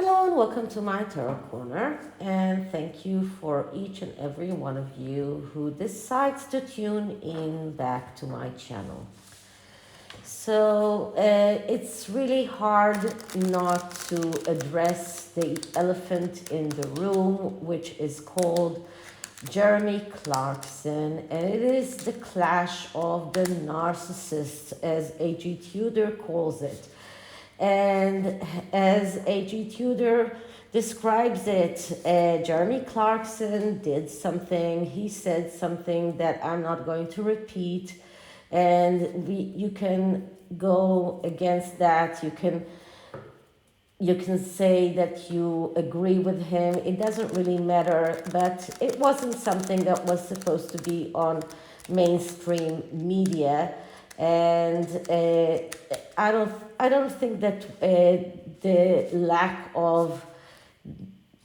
Hello and welcome to my Tarot Corner, and thank you for each and every one of you who decides to tune in back to my channel. So it's really hard not to address the elephant in the room, which is called Jeremy Clarkson, and it is the clash of the narcissists, as A.G. Tudor calls it. And as A.G. Tudor describes it, Jeremy Clarkson did something, he said something that I'm not going to repeat, and you can go against that, you can say that you agree with him, it doesn't really matter, but it wasn't something that was supposed to be on mainstream media. And I don't think that the lack of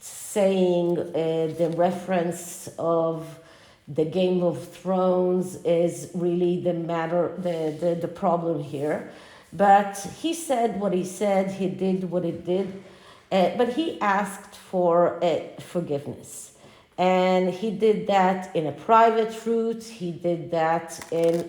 saying the reference of the Game of Thrones is really the problem here. But he said what he said, he did what he did, but he asked for forgiveness. And he did that in a private route, he did that in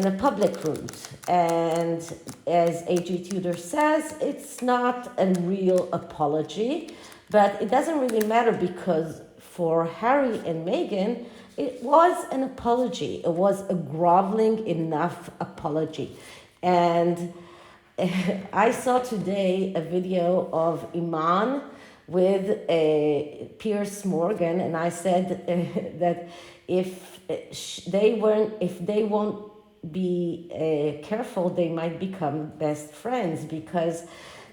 a public route. And as A.G. Tudor says, it's not a real apology, but it doesn't really matter because for Harry and Meghan, it was an apology. It was a groveling enough apology. And I saw today a video of Iman with Piers Morgan, and I said that if they won't be careful, they might become best friends, because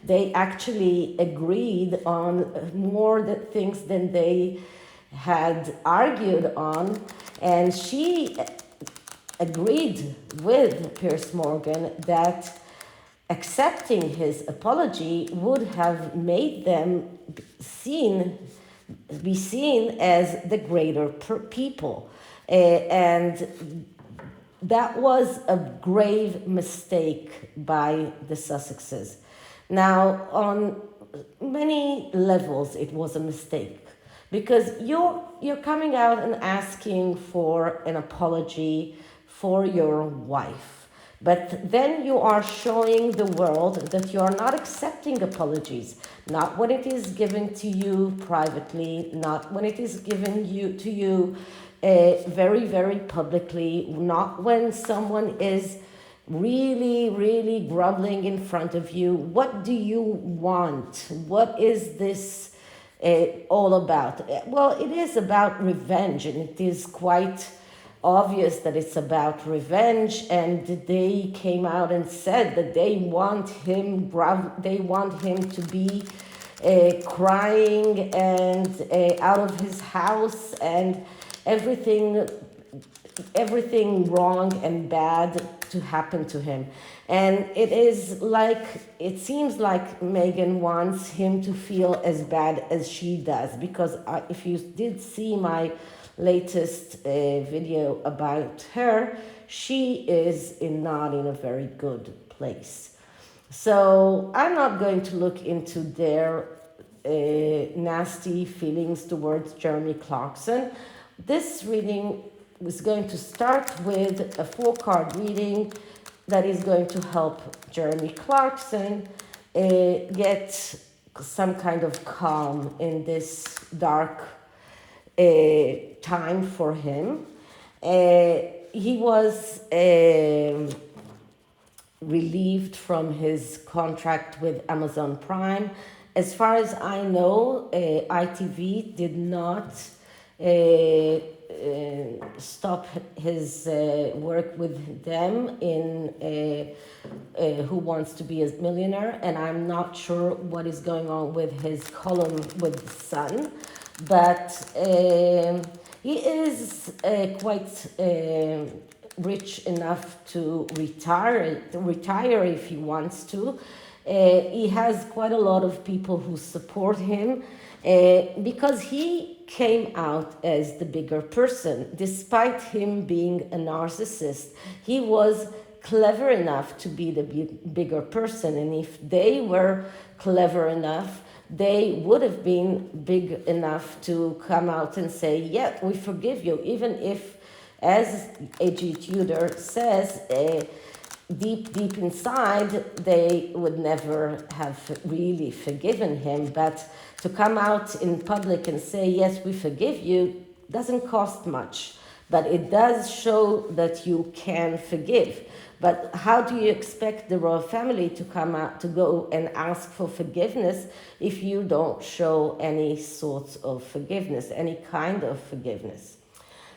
they actually agreed on more things than they had argued on. And she agreed with Piers Morgan that accepting his apology would have made them be seen as the greater people. And that was a grave mistake by the Sussexes. Now, on many levels, it was a mistake, because you're coming out and asking for an apology for your wife, but then you are showing the world that you are not accepting apologies, not when it is given to you privately, not when it is given to you very, very publicly, not when someone is really, really groveling in front of you. What do you want? What is this all about? Well, it is about revenge, and it is quite obvious that it's about revenge. And they came out and said that they want him to be crying and out of his house, and everything wrong and bad to happen to him. And it seems like Meghan wants him to feel as bad as she does, because if you did see my latest video about her, she is not in a very good place. So I'm not going to look into their nasty feelings towards Jeremy Clarkson. This reading is going to start with a 4-card reading that is going to help Jeremy Clarkson get some kind of calm in this dark time for him. He was relieved from his contract with Amazon Prime. As far as I know, ITV did not stop his work with them in Who Wants to Be a Millionaire, and I'm not sure what is going on with his column with The Sun, but he is quite rich enough to retire if he wants to. He has quite a lot of people who support him because he came out as the bigger person. Despite him being a narcissist, he was clever enough to be the bigger person. And if they were clever enough they would have been big enough to come out and say, yeah, we forgive you, even if, as A.G. Tudor says, deep inside, they would never have really forgiven him. But to come out in public and say, yes, we forgive you, doesn't cost much. But it does show that you can forgive. But how do you expect the royal family to come out, to go and ask for forgiveness if you don't show any sorts of forgiveness, any kind of forgiveness?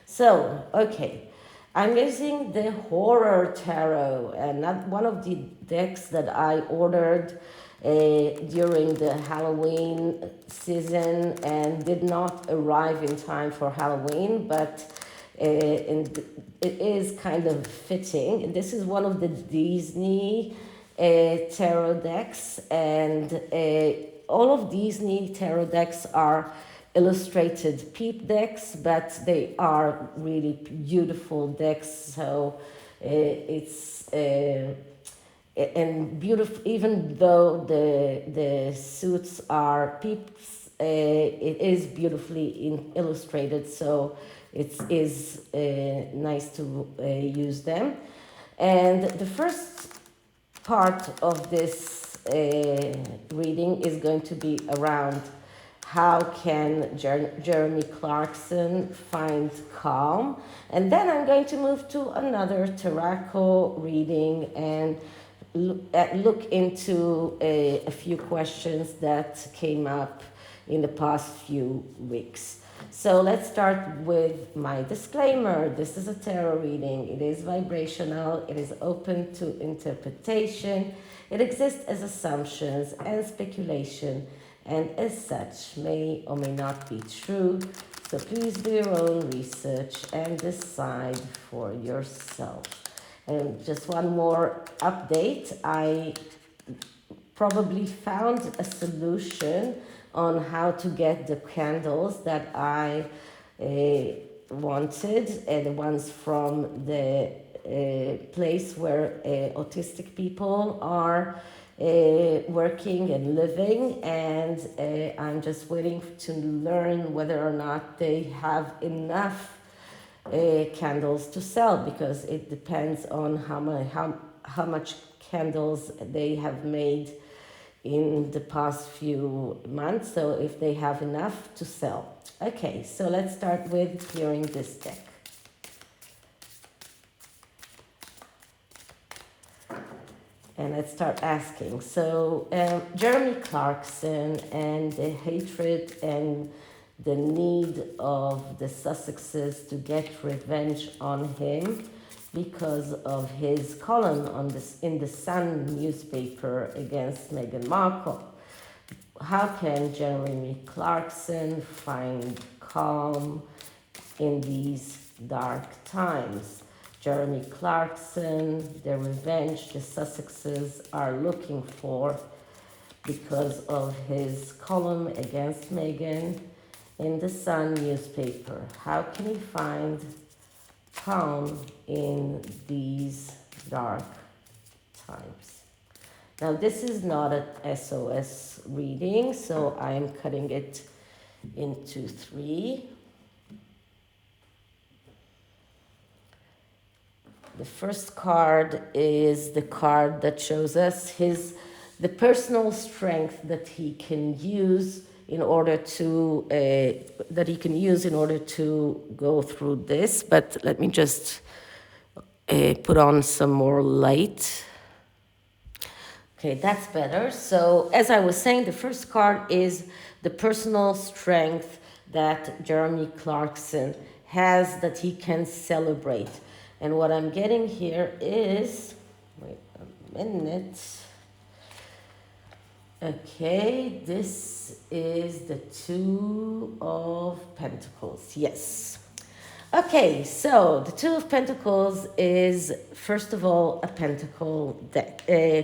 So, okay, I'm using the Horror Tarot, and not one of the decks that I ordered during the Halloween season and did not arrive in time for Halloween, but and it is kind of fitting. This is one of the Disney tarot decks, and all of Disney tarot decks are illustrated peep decks, but they are really beautiful decks. So it's and beautiful, even though the suits are peeps, it is beautifully illustrated. So it is nice to use them. And the first part of this reading is going to be around how can Jeremy Clarkson find calm. And then I'm going to move to another tarot reading and look into a few questions that came up in the past few weeks. So let's start with my disclaimer. This is a tarot reading. It is vibrational. It is open to interpretation. It exists as assumptions and speculation, and as such may or may not be true. So please do your own research and decide for yourself. And just one more update. I probably found a solution on how to get the candles that I wanted, the ones from the place where autistic people are working and living, and I'm just waiting to learn whether or not they have enough candles to sell, because it depends on how much candles they have made in the past few months, so if they have enough to sell. Okay, so let's start with clearing this deck. And let's start asking. So Jeremy Clarkson and the hatred and the need of the Sussexes to get revenge on him because of his column on this in the Sun newspaper against Meghan Markle. How can Jeremy Clarkson find calm in these dark times? Jeremy Clarkson, the revenge the Sussexes are looking for because of his column against Meghan in the Sun newspaper. How can he find calm in these dark times? Now, this is not an SOS reading, so I'm cutting it into 3. The first card is the card that shows us the personal strength that he can use in order to go through this. But let me just put on some more light. Okay, that's better. So as I was saying, the first card is the personal strength that Jeremy Clarkson has that he can celebrate. And what I'm getting here is, wait a minute. Okay, this is the 2 of Pentacles, yes. Okay, so the 2 of Pentacles is, first of all, a Pentacle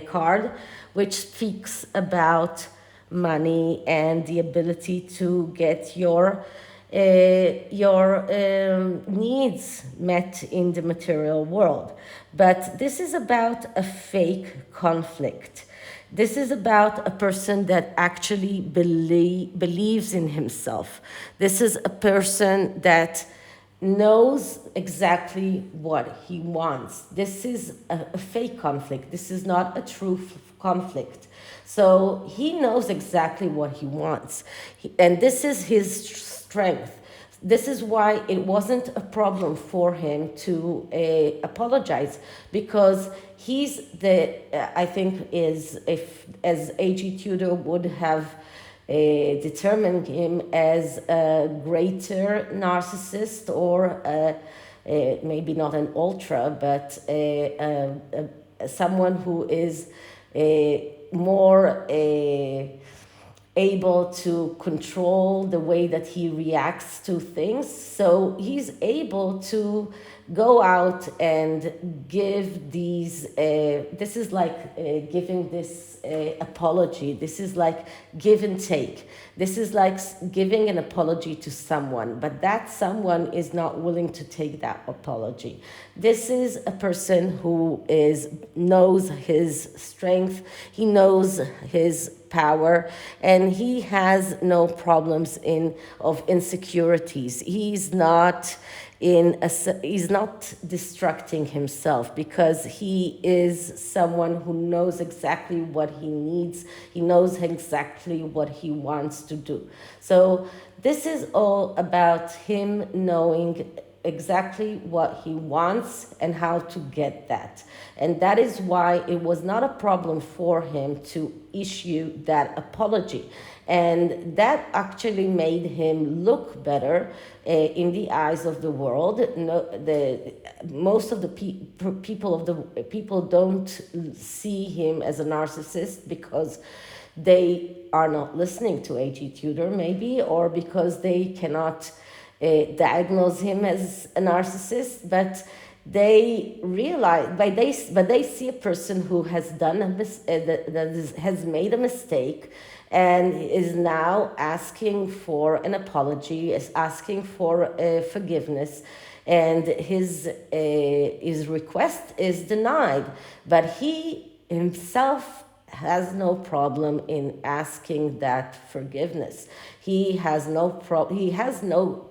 card, which speaks about money and the ability to get your needs met in the material world. But this is about a fake conflict. This is about a person that actually believes in himself. This is a person that knows exactly what he wants. This is a fake conflict. This is not a true conflict. So he knows exactly what he wants. And this is his strength. This is why it wasn't a problem for him to apologize, because he's I think is, if as A.G. Tudor would have determined him as a greater narcissist, or maybe not an ultra, but someone who is more able to control the way that he reacts to things. So he's able to go out and give these, this is like giving this apology. This is like give and take. This is like giving an apology to someone, but that someone is not willing to take that apology. This is a person who knows his strength, he knows his power, and he has no problems of insecurities. He's not distracting himself, because he is someone who knows exactly what he needs. He knows exactly what he wants to do. So this is all about him knowing exactly what he wants and how to get that. And that is why it was not a problem for him to issue that apology. And that actually made him look better in the eyes of the world. Most of the people don't see him as a narcissist, because they are not listening to A.G. Tudor, maybe, or because they cannot diagnose him as a narcissist, but they realize, but they see a person who has done has made a mistake, and is now asking for an apology, is asking for forgiveness, and his request is denied, but he himself has no problem in asking that forgiveness. He has no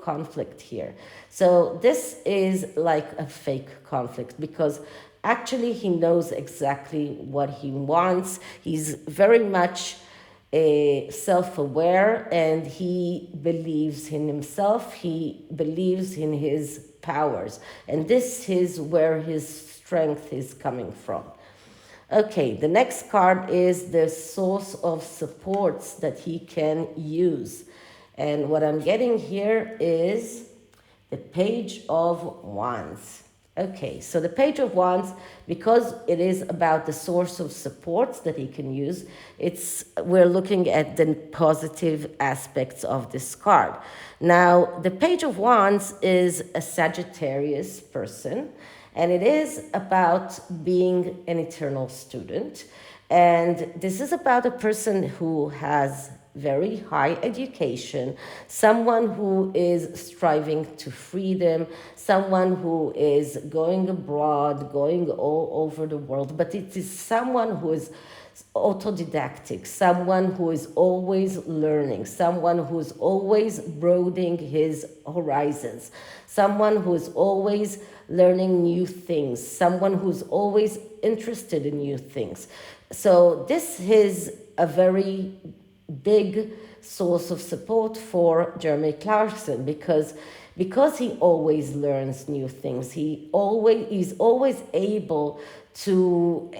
conflict here. So this is like a fake conflict, because actually he knows exactly what he wants. He's very much self-aware, and he believes in himself. He believes in his powers, and this is where his strength is coming from. Okay, the next card is the source of supports that he can use. And what I'm getting here is the Page of Wands. Okay, so the Page of Wands, because it is about the source of supports that he can use, we're looking at the positive aspects of this card. Now, the Page of Wands is a Sagittarius person, and it is about being an eternal student. And this is about a person who has very high education, someone who is striving to freedom, someone who is going abroad, going all over the world, but it is someone who is autodidactic, someone who is always learning, someone who is always broadening his horizons, someone who is always learning new things, someone who's always interested in new things. So this is a very big source of support for Jeremy Clarkson, because he always learns new things. He's always able to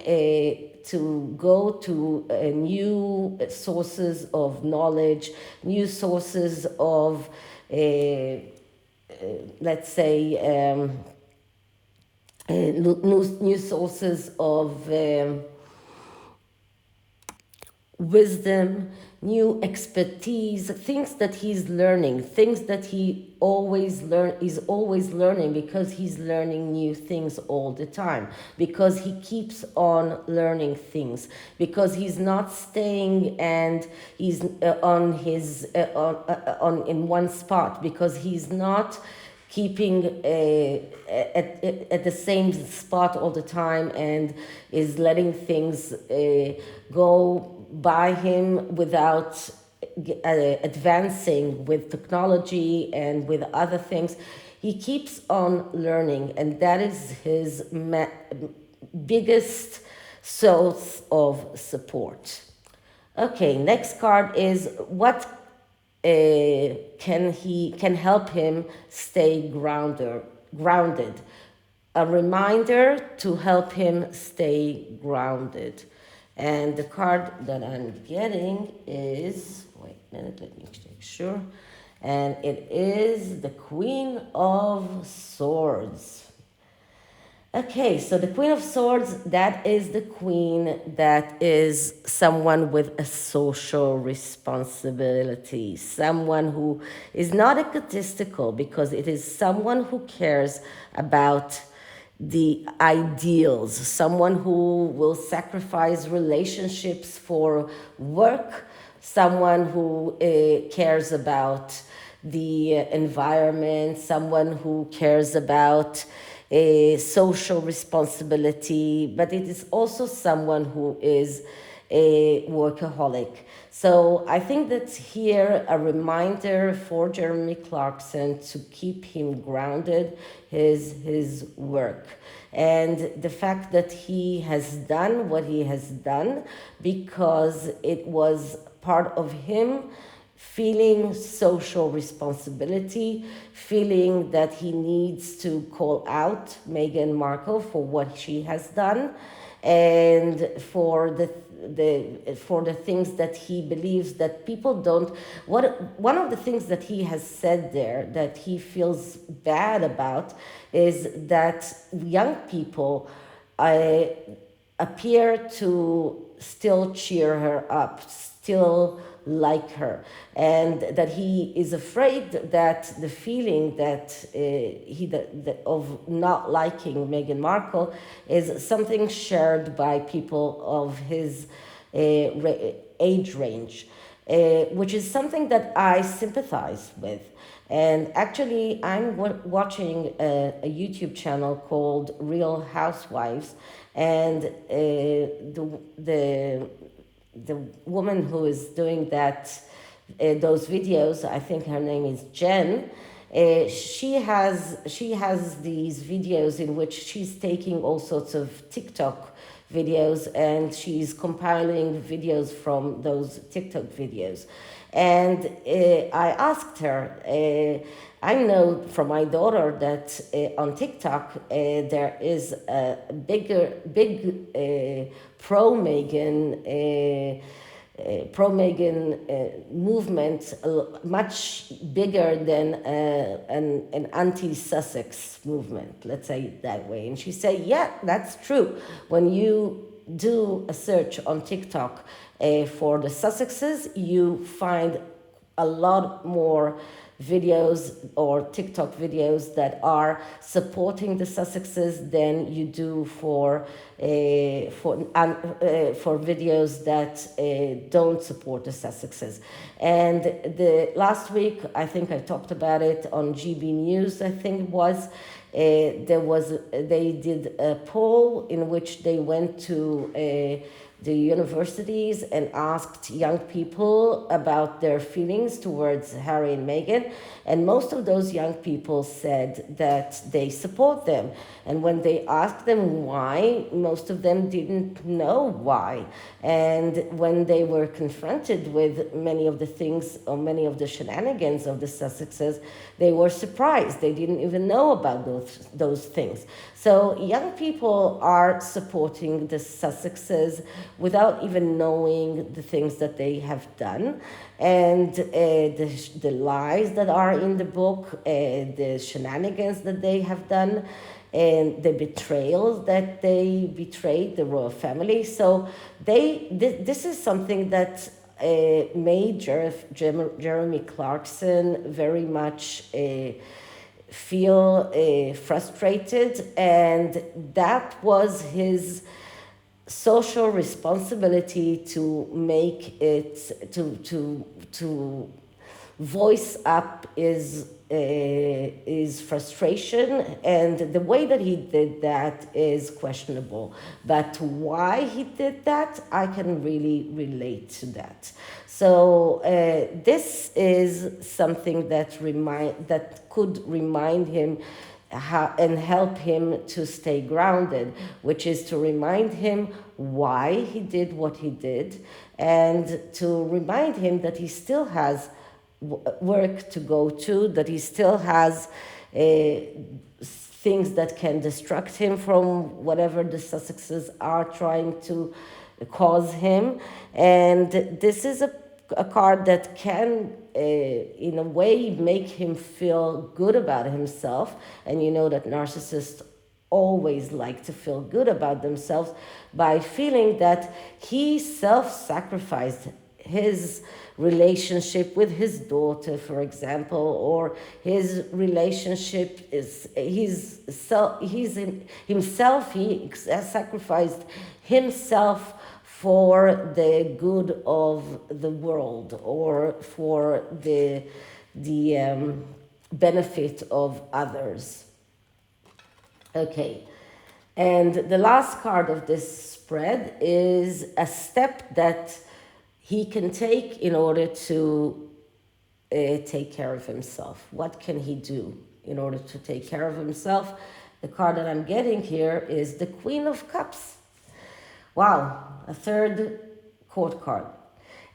go to new sources of knowledge, new sources of let's say new sources of wisdom, new expertise, things that he's learning, things that he is always learning, because he's learning new things all the time, because he keeps on learning things, because he's not staying and he's in one spot, because he's not keeping at the same spot all the time and is letting things go by him without advancing with technology and with other things. He keeps on learning, and that is his biggest source of support. Okay, next card is what can help him stay grounded. A reminder to help him stay grounded. And the card that I'm getting is, wait a minute, let me make sure. And it is the Queen of Swords. Okay, so the Queen of Swords, that is the queen that is someone with a social responsibility, someone who is not egotistical, because it is someone who cares about the ideals, someone who will sacrifice relationships for work, someone who cares about the environment, someone who cares about a social responsibility, but it is also someone who is a workaholic. So I think that's here a reminder for Jeremy Clarkson to keep him grounded, his work. And the fact that he has done what he has done because it was part of him feeling social responsibility, feeling that he needs to call out Meghan Markle for what she has done, and for the things that he believes that people don't. One of the things that he has said there that he feels bad about is that young people appear to still cheer her up, still like her, and that he is afraid that the feeling that of not liking Meghan Markle is something shared by people of his age range, which is something that I sympathize with. And actually, I'm watching a YouTube channel called Real Housewives, and the woman who is doing those videos, I think her name is Jen. She has these videos in which she's taking all sorts of TikTok videos and she's compiling videos from those TikTok videos. And I asked her, I know from my daughter that on TikTok there is a big pro-Meghan movement, much bigger than an anti-Sussex movement, let's say it that way. And she said, yeah, that's true. When you do a search on TikTok for the Sussexes, you find a lot more videos or TikTok videos that are supporting the Sussexes than you do for videos that don't support the Sussexes. And the last week, I think I talked about it on GB News, I think it was. They did a poll in which they went to the universities and asked young people about their feelings towards Harry and Meghan, and most of those young people said that they support them. And when they asked them why, most of them didn't know why. And when they were confronted with many of the things or many of the shenanigans of the Sussexes, they were surprised. They didn't even know about those things. So young people are supporting the Sussexes without even knowing the things that they have done, and the lies that are in the book, the shenanigans that they have done, and the betrayals that they betrayed the royal family. So this is something that made Jeremy Clarkson very much feel frustrated, and that was his social responsibility to make it to voice up is frustration, and the way that he did that is questionable. But why he did that, I can really relate to that. So this is something that could remind him and help him to stay grounded, which is to remind him why he did what he did, and to remind him that he still has work to go to, that he still has things that can distract him from whatever the Sussexes are trying to cause him. And this is a card that can, in a way, make him feel good about himself. And you know that narcissists always like to feel good about themselves by feeling that he self-sacrificed his relationship with his daughter, for example, or his relationship is himself. He sacrificed himself for the good of the world, or for the benefit of others. Okay, and the last card of this spread is a step that he can take in order to take care of himself. What can he do in order to take care of himself? The card that I'm getting here is the Queen of Cups. Wow, a third court card.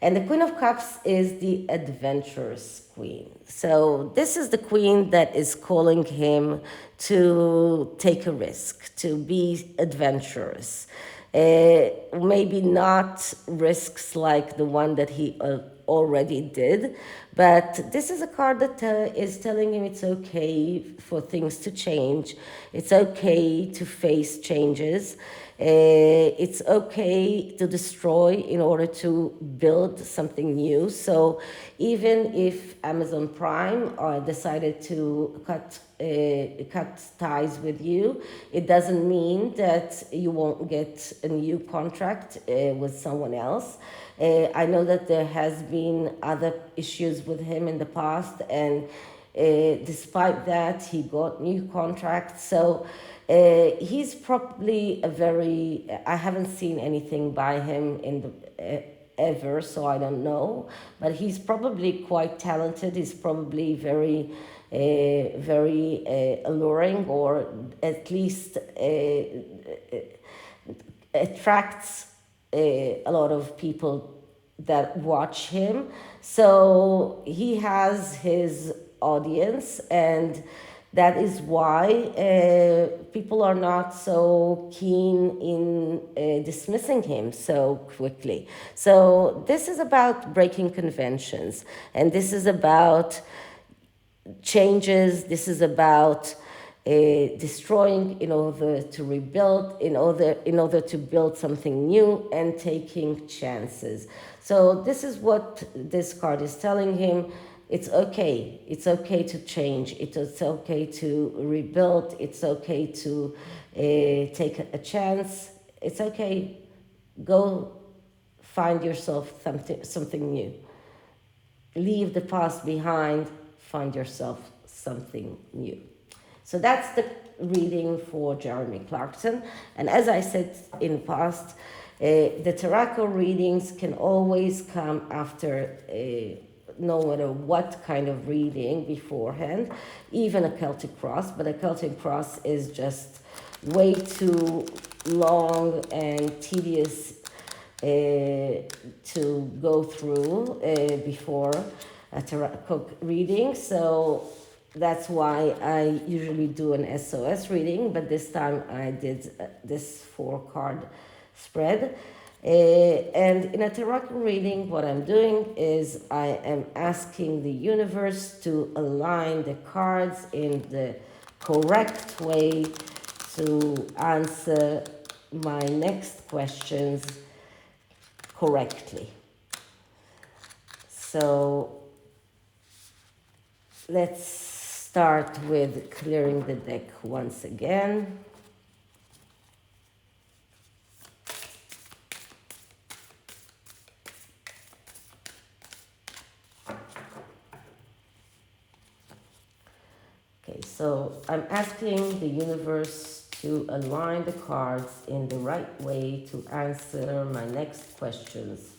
And the Queen of Cups is the adventurous queen. So this is the queen that is calling him to take a risk, to be adventurous. Maybe not risks like the one that he already did, but this is a card that is telling him it's okay for things to change. It's okay to face changes. It's okay to destroy in order to build something new. So even if Amazon Prime decided to cut ties with you, it doesn't mean that you won't get a new contract with someone else. I know that there has been other issues with him in the past, and despite that, he got new contracts. So he's probably I haven't seen anything by him ever, so I don't know. But he's probably quite talented. He's probably very alluring, or at least attracts a lot of people that watch him. So he has his audience, and that is why people are not so keen in dismissing him so quickly. So this is about breaking conventions, and this is about changes. This is about destroying in order to rebuild, in order to build something new, and taking chances. So this is what this card is telling him. It's okay. It's okay to change. It's okay to rebuild. It's okay to take a chance. It's okay. Go find yourself something new. Leave the past behind. Find yourself something new. So that's the reading for Jeremy Clarkson. And as I said in the past, the tarot readings can always come after no matter what kind of reading beforehand, even a Celtic cross. But a Celtic cross is just way too long and tedious to go through before a tarot reading. So that's why I usually do an SOS reading, but this time I did this 4-card spread. And in a tarot reading, what I'm doing is I am asking the universe to align the cards in the correct way to answer my next questions correctly. So let's start with clearing the deck once again. Okay, so I'm asking the universe to align the cards in the right way to answer my next questions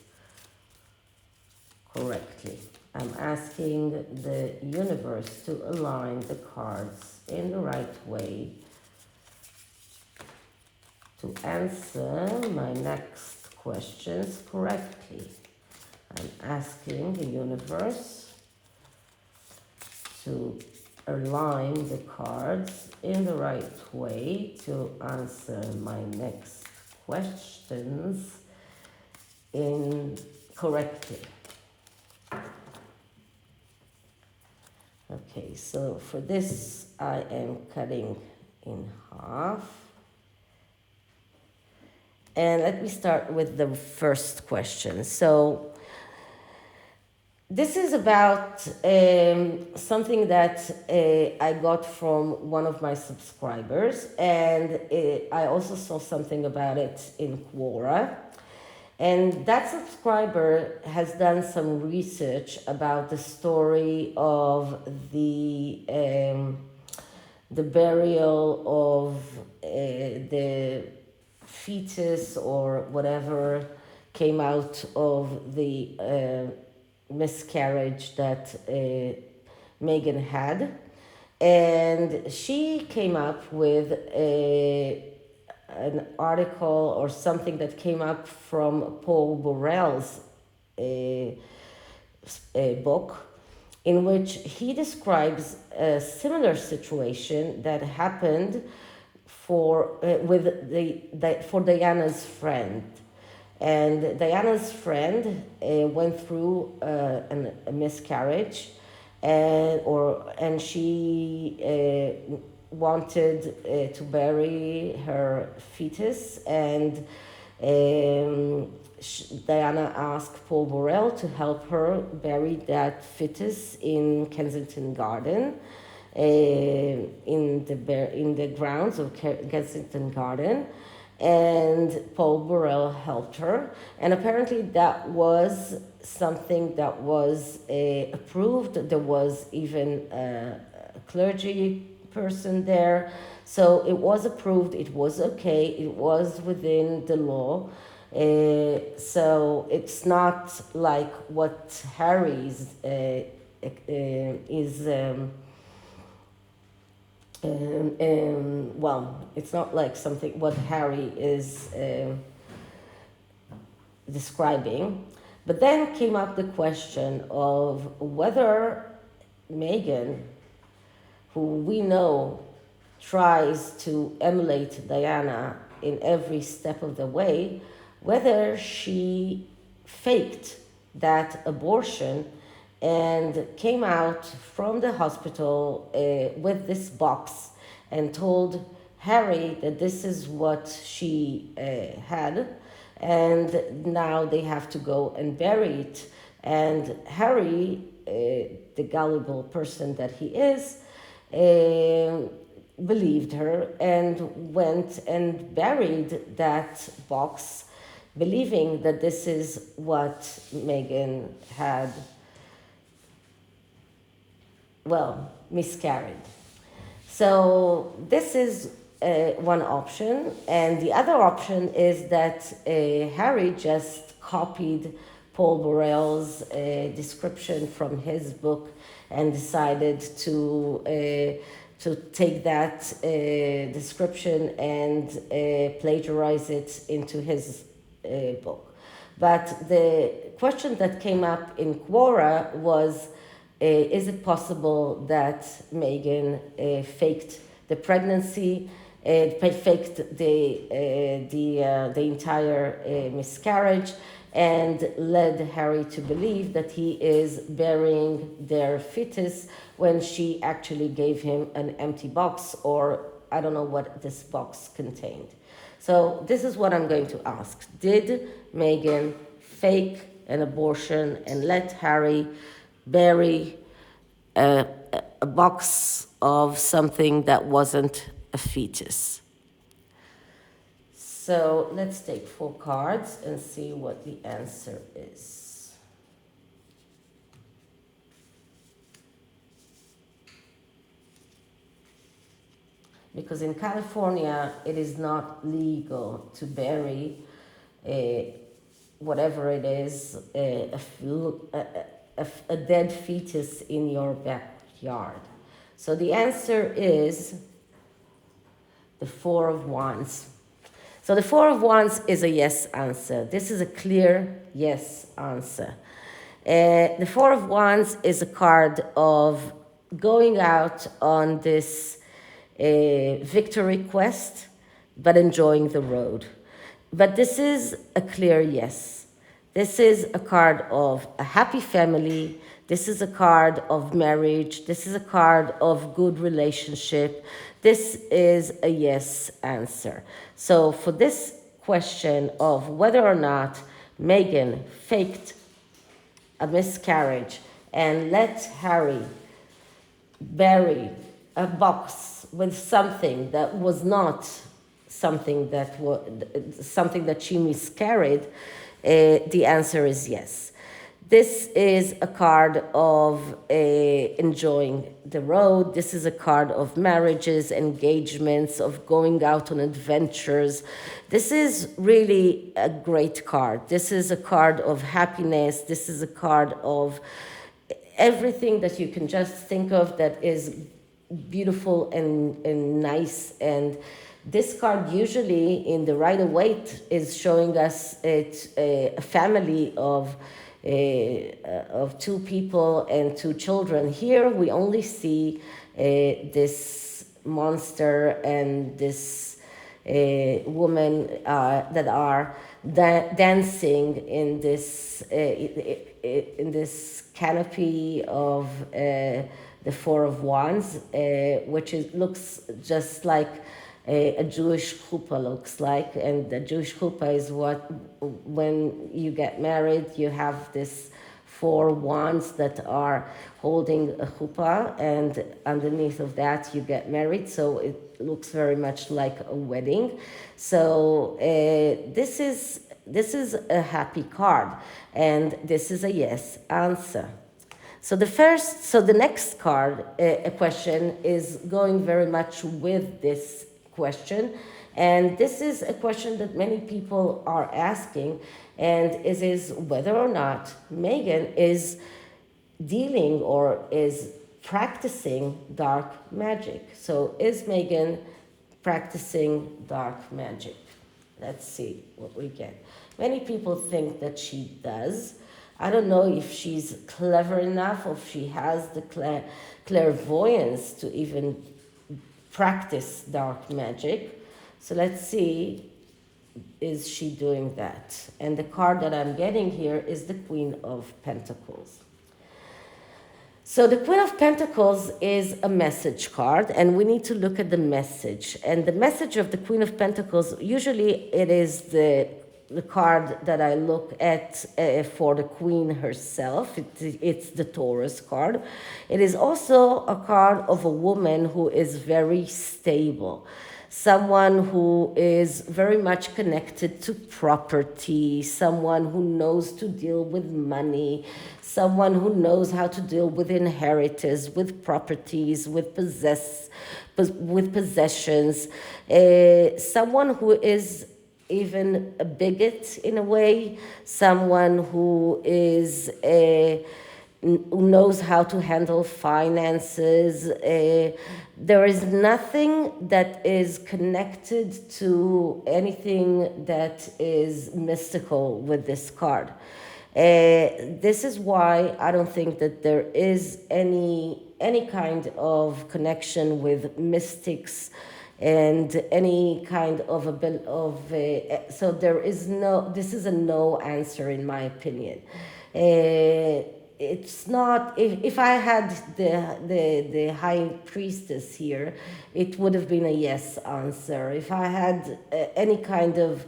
correctly. I'm asking the universe to align the cards in the right way to answer my next questions correctly. I'm asking the universe to align the cards in the right way to answer my next questions correctly. Okay, so for this I am cutting in half. And let me start with the first question. So this is about something that I got from one of my subscribers, and I also saw something about it in Quora. And that subscriber has done some research about the story of the burial of the fetus or whatever came out of the miscarriage that Meghan had. And she came up with an article or something that came up from Paul Burrell's book, in which he describes a similar situation that happened for Diana's friend. And Diana's friend went through a miscarriage, and she wanted to bury her fetus, and Diana asked Paul Burrell to help her bury that fetus in Kensington Garden, in the grounds of Kensington Garden. And Paul Burrell helped her, and apparently that was something that was approved. There was even a clergy person there, so it was approved. It was okay. It was within the law. So it's not like what Harry's is. Well, it's not like something what Harry is describing. But then came up the question of whether Meghan, who we know tries to emulate Diana in every step of the way, whether she faked that abortion and came out from the hospital with this box and told Harry that this is what she had, and now they have to go and bury it. And Harry, the gullible person that he is, believed her and went and buried that box, believing that this is what Meghan had, well, miscarried. So this is one option, and the other option is that Harry just copied Paul Burrell's description from his book and decided to take that description and plagiarize it into his book. But the question that came up in Quora was, is it possible that Meghan faked the pregnancy, faked the entire miscarriage, and led Harry to believe that he is burying their fetus when she actually gave him an empty box, or I don't know what this box contained. So this is what I'm going to ask. Did Meghan fake an abortion and let Harry bury a box of something that wasn't a fetus? So let's take 4 cards and see what the answer is. because in California it is not legal to bury whatever it is, a dead fetus in your backyard. So the answer is the Four of Wands. So the Four of Wands is a yes answer. This is a clear yes answer. The Four of Wands is a card of going out on this victory quest, but enjoying the road. But this is a clear yes. This is a card of a happy family. This is a card of marriage. This is a card of good relationship. This is a yes answer. So for this question of whether or not Meghan faked a miscarriage and let Harry bury a box with something that was not something that she miscarried, the answer is yes. This is a card of enjoying the road. This is a card of marriages, engagements, of going out on adventures. This is really a great card. This is a card of happiness. This is a card of everything that you can just think of that is beautiful and nice. And this card usually in the Rider-Waite is showing us a family of two people and two children. Here we only see this monster and this woman that are dancing in this canopy of the Four of Wands, which looks just like a Jewish chuppah looks like. And the Jewish chuppah is what, when you get married, you have this four wands that are holding a chuppah, and underneath of that you get married. So it looks very much like a wedding. So this is a happy card, and this is a yes answer. So the next card, a question is going very much with this question, and this is a question that many people are asking, and it is whether or not Meghan is dealing or is practicing dark magic. So is Meghan practicing dark magic? Let's see what we get. Many people think that she does. I don't know if she's clever enough or if she has the clairvoyance to even practice dark magic. So let's see, is she doing that? And the card that I'm getting here is the Queen of Pentacles. So the Queen of Pentacles is a message card, and we need to look at the message. And the message of the Queen of Pentacles, usually it is the card that I look at for the Queen herself. It's the Taurus card. It is also a card of a woman who is very stable, someone who is very much connected to property, someone who knows to deal with money, someone who knows how to deal with inheritance, with properties, with possessions, someone who is even a bigot in a way, someone who is who knows how to handle finances. There is nothing that is connected to anything that is mystical with this card. This is why I don't think that there is any kind of connection with mystics and any kind of so there is no, this is a no answer in my opinion. It's not, if I had the high priestess here, it would have been a yes answer. If I had any kind of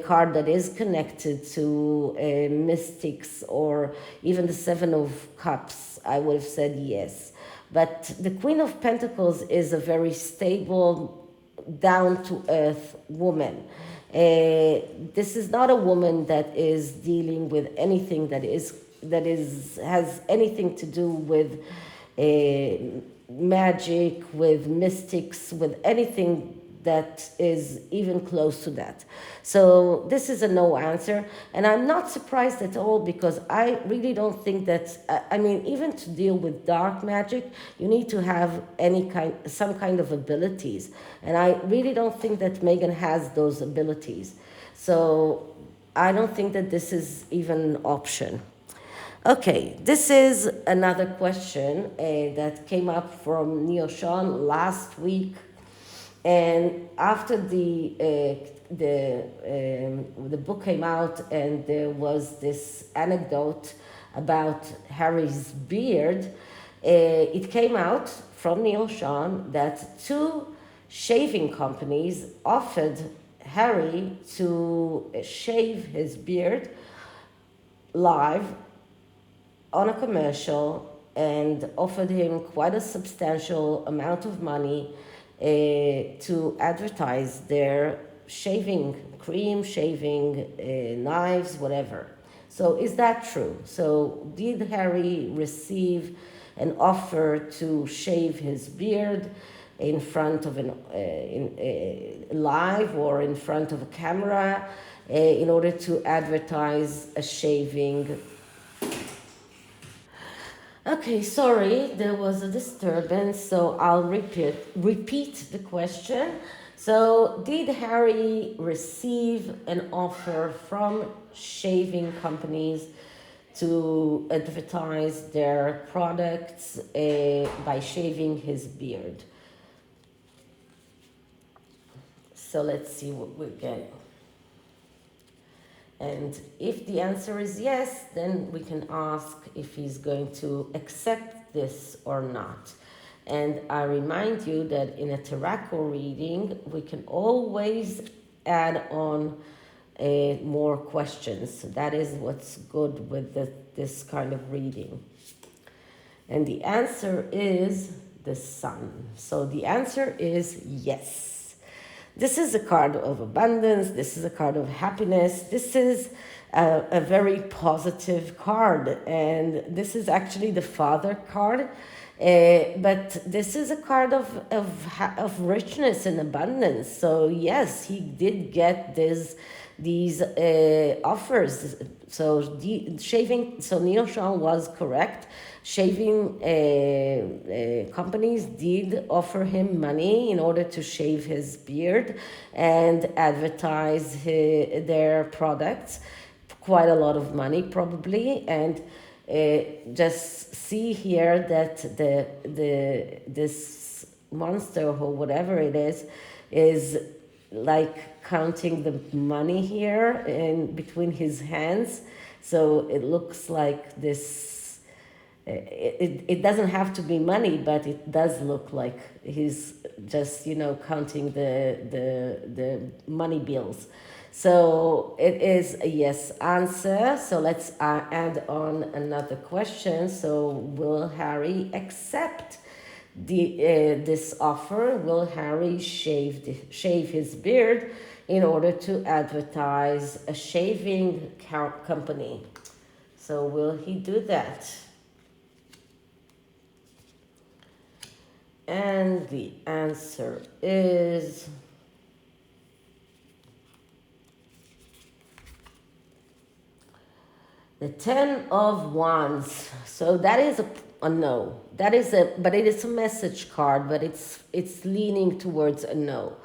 card that is connected to mystics or even the Seven of Cups, I would have said yes. But the Queen of Pentacles is a very stable, down-to-earth woman. This is not a woman that is dealing with anything that has anything to do with magic, with mystics, with anything that is even close to that. So this is a no answer, and I'm not surprised at all, because I really don't think that, I mean, even to deal with dark magic, you need to have some kind of abilities, and I really don't think that Meghan has those abilities. So I don't think that this is even an option. Okay, this is another question that came up from Neil Sean last week, and after the book came out, and there was this anecdote about Harry's beard, it came out from Neil Sean that two shaving companies offered Harry to shave his beard live on a commercial, and offered him quite a substantial amount of money to advertise their shaving cream, shaving knives, whatever. So is that true? So did Harry receive an offer to shave his beard in front of live, or in front of a camera, in order to advertise a shaving? Okay, sorry, there was a disturbance, so I'll repeat the question. So, did Harry receive an offer from shaving companies to advertise their products by shaving his beard? So let's see what we get. And if the answer is yes, then we can ask if he's going to accept this or not. And I remind you that in a tarot reading, we can always add on more questions. So that is what's good with this kind of reading. And the answer is the Sun. So the answer is yes. This is a card of abundance. This is a card of happiness. This is a very positive card. And this is actually the Father card. But this is a card of richness and abundance. So yes, he did get these offers. So Neil Sean was correct. Shaving companies did offer him money in order to shave his beard and advertise their products. Quite a lot of money, probably. And just see here that this monster, or whatever it is like counting the money here in between his hands. So it looks like this. It doesn't have to be money, but it does look like he's just counting the money bills. So it is a yes answer. So let's add on another question. So will Harry accept this offer? Will Harry shave his beard in order to advertise a shaving company? So will he do that? And the answer is the 10 of Wands. So that is a no. But it is a message card, but it's leaning towards a no.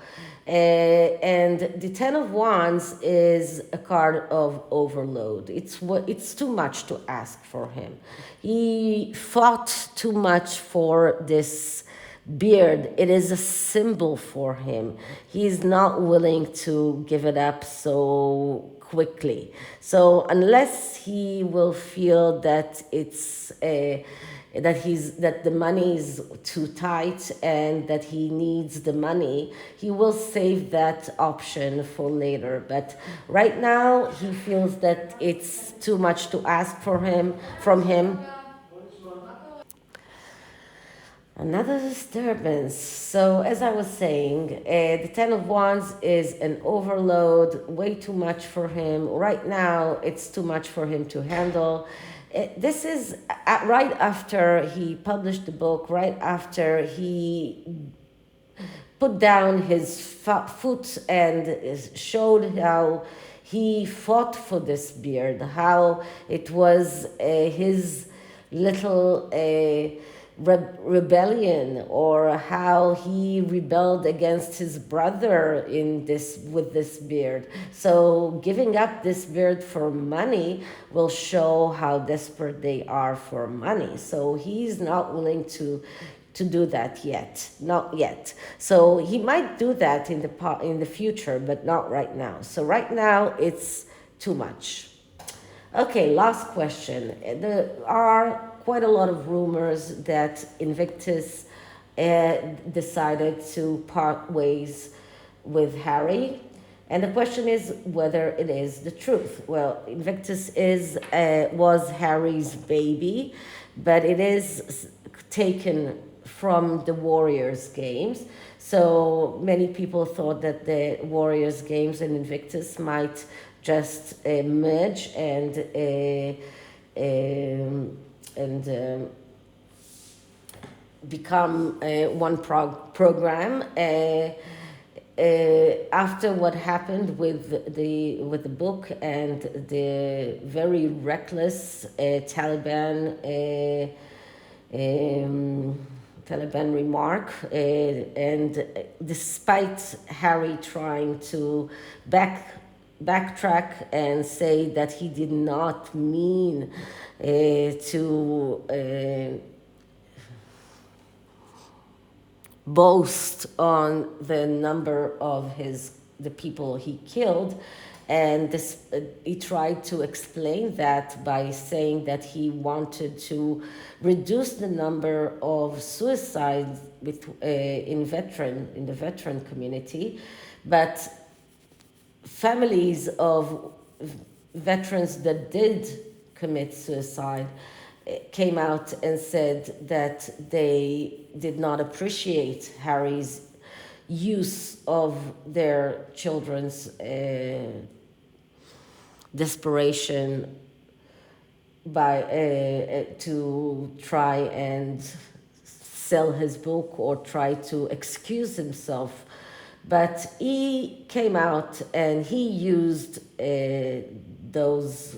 And the 10 of Wands is a card of overload. It's too much to ask for him. He fought too much for this beard. It is a symbol for him. He's not willing to give it up so quickly. So unless he will feel that that the money is too tight and that he needs the money, he will save that option for later. But right now he feels that it's too much to ask from him. Another disturbance. So as I was saying, the 10 of Wands is an overload, way too much for him. Right now, it's too much for him to handle. This is right after he published the book, right after he put down his foot and showed how he fought for this beard, how it was his little rebellion, or how he rebelled against his brother in this with this beard. So giving up this beard for money will show how desperate they are for money. So he's not willing to do that yet, not yet. So he might do that in the future, but not right now. So right now it's too much. Okay, last question. There are quite a lot of rumors that Invictus decided to part ways with Harry. And the question is whether it is the truth. Well, Invictus was Harry's baby, but it is taken from the Warriors games. So many people thought that the Warriors games and Invictus might just merge and become one program. After what happened with the book and the very reckless Taliban remark, and despite Harry trying to backtrack and say that he did not mean to boast on the number of the people he killed, and he tried to explain that by saying that he wanted to reduce the number of suicides in the veteran community, but families of veterans that did commit suicide came out and said that they did not appreciate Harry's use of their children's desperation by to try and sell his book or try to excuse himself. But he came out and he used those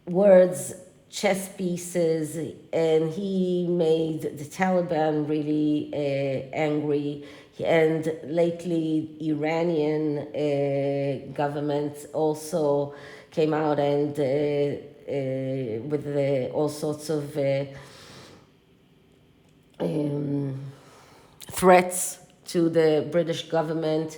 words, chess pieces, and he made the Taliban really angry. And lately, Iranian government also came out and with all sorts of threats to the British government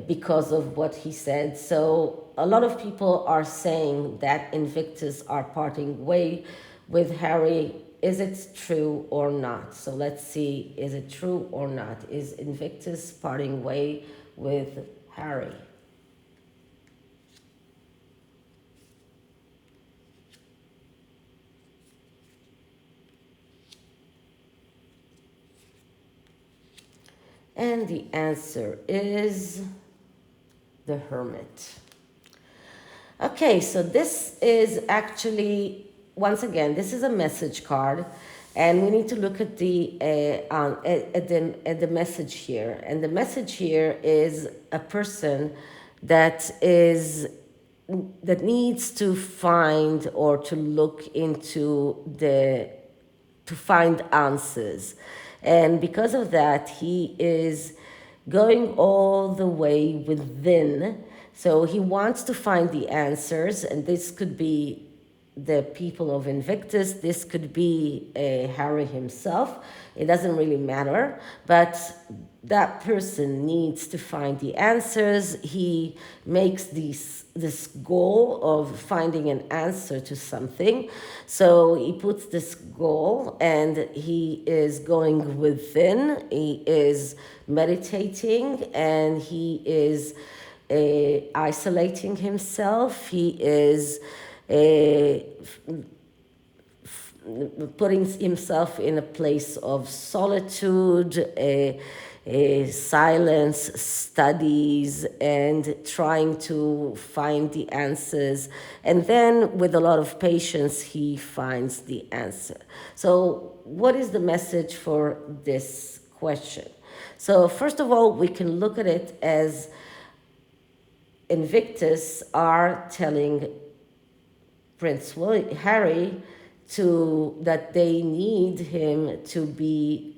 because of what he said. So a lot of people are saying that Invictus are parting way with Harry. Is it true or not? So let's see, is it true or not? Is Invictus parting way with Harry? And the answer is the Hermit. Okay, so this is actually, once again, this is a message card, and we need to look at the message here. And the message here is a person that needs to find or to look into to find answers. And because of that, he is going all the way within. So he wants to find the answers, and this could be the people of Invictus, this could be Harry himself. It doesn't really matter, but that person needs to find the answers. He makes this goal of finding an answer to something. So he puts this goal and he is going within, he is meditating, and he is isolating himself. He is putting himself in a place of solitude, silence, studies, and trying to find the answers. And then, with a lot of patience, he finds the answer. So, what is the message for this question? So, first of all, we can look at it as Invictus are telling Harry that they need him to be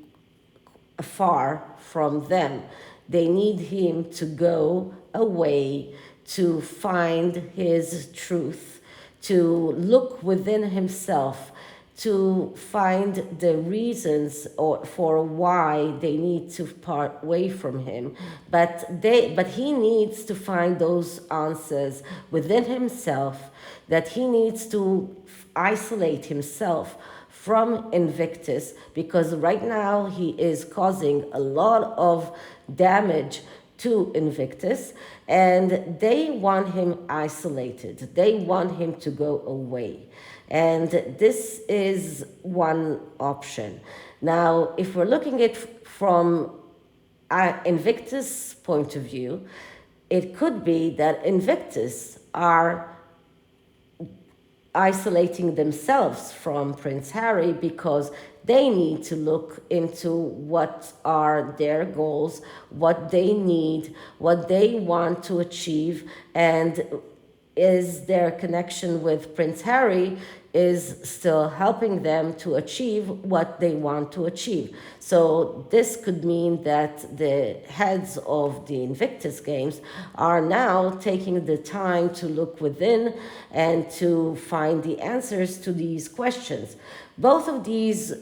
far from them. They need him to go away to find his truth, to look within himself, to find the reasons for why they need to part away from him. But he needs to find those answers within himself, that he needs to isolate himself from Invictus, because right now he is causing a lot of damage to Invictus, and they want him isolated. They want him to go away. And this is one option. Now, if we're looking at it from Invictus' point of view, it could be that Invictus are isolating themselves from Prince Harry because they need to look into what are their goals, what they need, what they want to achieve, and is their connection with Prince Harry is still helping them to achieve what they want to achieve. So this could mean that the heads of the Invictus Games are now taking the time to look within and to find the answers to these questions. Both of these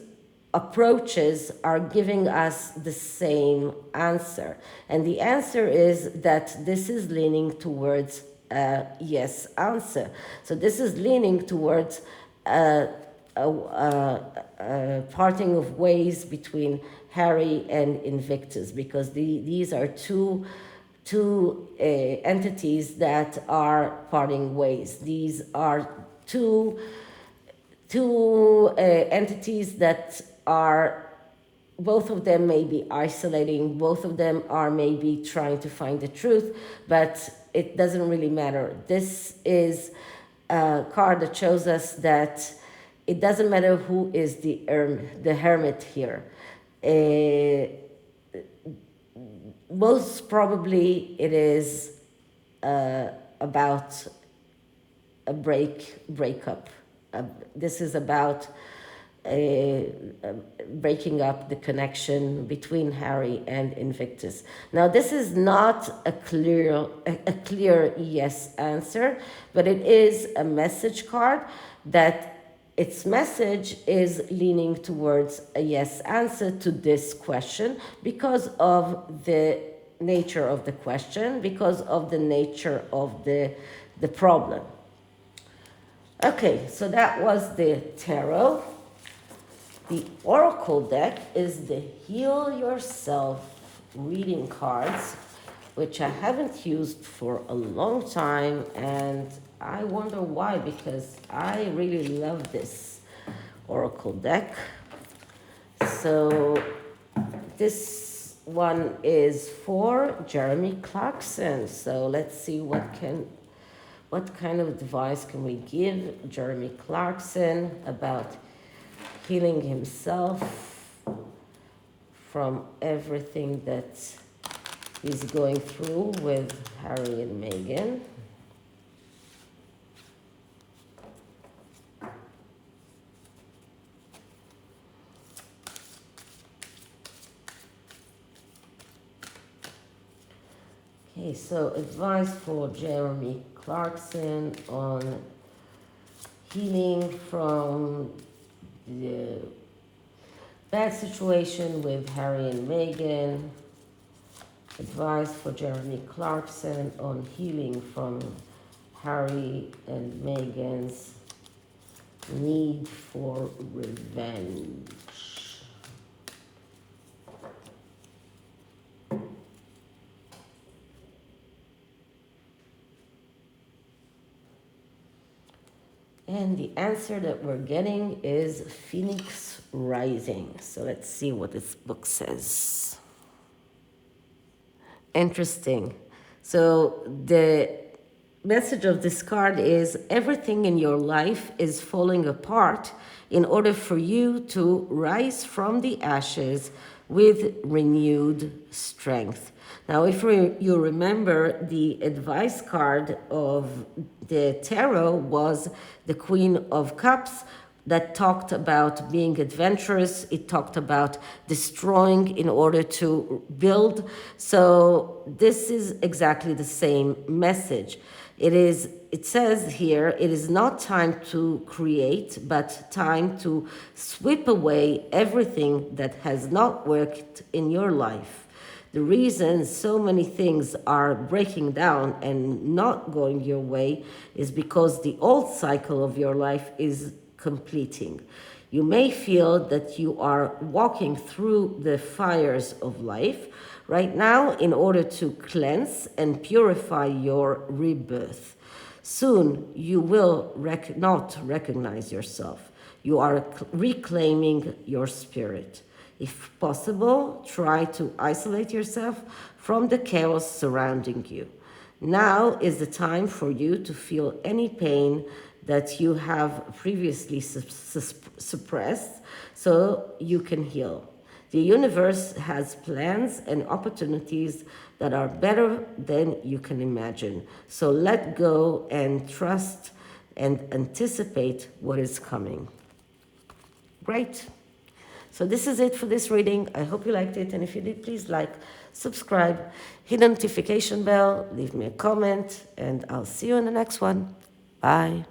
approaches are giving us the same answer. And the answer is that this is leaning towards a yes answer. So this is leaning towards a parting of ways between Harry and Invictus, because these are two entities that are parting ways. These are two entities that are, both of them may be isolating, both of them are maybe trying to find the truth, but it doesn't really matter. This is a card that shows us that it doesn't matter who is the hermit here. Most probably it is about a breakup. This is about breaking up the connection between Harry and Invictus. Now, this is not a clear yes answer, but it is a message card that its message is leaning towards a yes answer to this question because of the nature of the question, because of the nature of the problem. Okay, so that was the tarot. The oracle deck is the Heal Yourself reading cards, which I haven't used for a long time, and I wonder why, because I really love this oracle deck. So this one is for Jeremy Clarkson. So let's see what kind of advice can we give Jeremy Clarkson about healing himself from everything that he's going through with Harry and Meghan. Okay, so advice for Jeremy Clarkson on healing from the bad situation with Harry and Meghan. Advice for Jeremy Clarkson on healing from Harry and Meghan's need for revenge. And the answer that we're getting is Phoenix Rising. So let's see what this book says. Interesting. So the message of this card is everything in your life is falling apart in order for you to rise from the ashes with renewed strength. Now, if you remember, the advice card of the tarot was the Queen of Cups, that talked about being adventurous. It talked about destroying in order to build. So this is exactly the same message. It says here, it is not time to create, but time to sweep away everything that has not worked in your life. The reason so many things are breaking down and not going your way is because the old cycle of your life is completing. You may feel that you are walking through the fires of life right now in order to cleanse and purify your rebirth. Soon you will not recognize yourself. You are reclaiming your spirit. If possible, try to isolate yourself from the chaos surrounding you. Now is the time for you to feel any pain that you have previously suppressed so you can heal. The universe has plans and opportunities that are better than you can imagine. So let go and trust and anticipate what is coming. Great. So this is it for this reading. I hope you liked it. And if you did, please like, subscribe, hit the notification bell, leave me a comment, and I'll see you in the next one. Bye.